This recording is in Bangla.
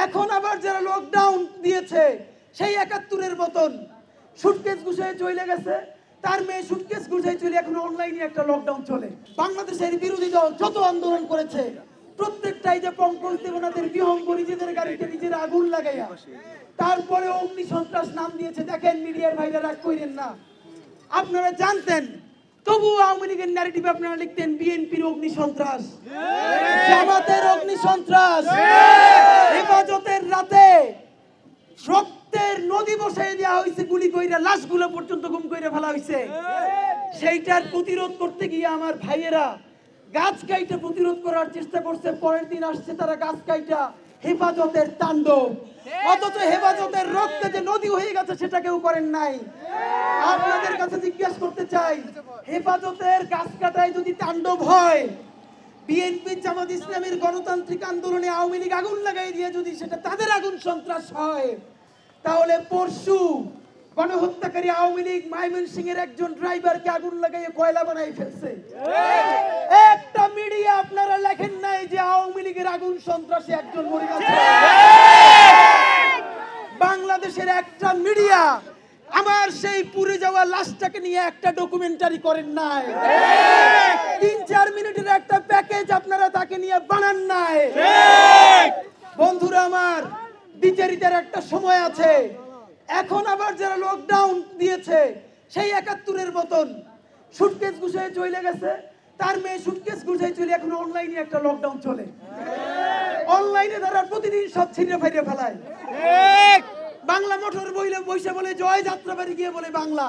এখন আবার যারা লকডাউন দিয়েছে সেই ৭১-এর মতন সুটকেস গুছায় চলে গেছে, তার মেয়ে সুটকেস গুছায় চলে এখন অনলাইনে একটা লকডাউন চলে। বাংলাদেশের বিরোধী দল যত আন্দোলন করেছে প্রত্যেকটাই যে পঙ্কজ দেবনাথের বিহঙ্গ নিজেদের গাড়িতে নিজের আগুন লাগাইয়া তারপরে অগ্নি সন্ত্রাস নাম দিয়েছে। দেখেন মিডিয়ার ভাইরা রাগ করেন না, আপনারা জানতেন তবু আওয়ামী লীগের ন্যারেটিভ আপনারা লিখতেন বিএনপির অগ্নি সন্ত্রাস, জামাতের অগ্নি সন্ত্রাস, হেফাজতের রাতে রক্তের নদী বসাই দেওয়া হয়েছে, গুলি কইরা লাশগুলো পর্যন্ত গুম কইরা ফেলা হয়েছে। সেইটার প্রতিরোধ করতে গিয়ে আমার ভাইয়েরা গাছ কাইটা প্রতিরোধ করার চেষ্টা করছে। পরের দিন আসছে তারা গাছ কাইটা হেফাজতের তাণ্ডব, অথচ হেফাজতের রক্তে যে নদী হয়ে গেছে সেটা কেউ করেন নাই। আপনাদের কাছে জিজ্ঞাসা করতে চাই, হেফাজতের গাছ কাটায় যদি তাণ্ডব হয়, বিএনপি জামাত ইসলামের গণতান্ত্রিক আন্দোলনে আওয়ামী লীগ আগুন লাগাই দিয়ে যদি সেটা তাদের আগুন সন্ত্রাস হয়, তাহলে পরশু গণহত্যাকারী আওয়ামী লীগ ময়মনসিংহের একজন ড্রাইভারকে আগুন লাগাইয়ে কয়লা বানাই ফেলছে। একটা মিডিয়া আপনারা লেখেন নাই যে আওয়ামী লীগের আগুন সন্ত্রাসে একজন মরে গেছে। বাংলাদেশের একটা মিডিয়া আমার সেই পুড়ে যাওয়া লাশটাকে নিয়ে একটা ডকুমেন্টারি করেন নাই। ৩-৪ মিনিটের একটা প্যাকেজ আপনারা তাকে নিয়ে বানান নাই। বন্ধুরা আমার, বিচারিতার একটা সময় আছে। এখন আবার যারা লকডাউন দিয়েছে সেই ৭১-এর মতন সুটকেস গুছায় চলে গেছে, তার মেয়ে সুটকেস গুছায় চলে এখন অনলাইনে একটা লকডাউন চলে। অনলাইনে তারা প্রতিদিন সব ছিঁড়ে ফাইড়ে ফেলায়। বাংলা মোটর বইলে বৈশা বলে জয়, যাত্রাবাড়ি গিয়ে বলে বাংলা।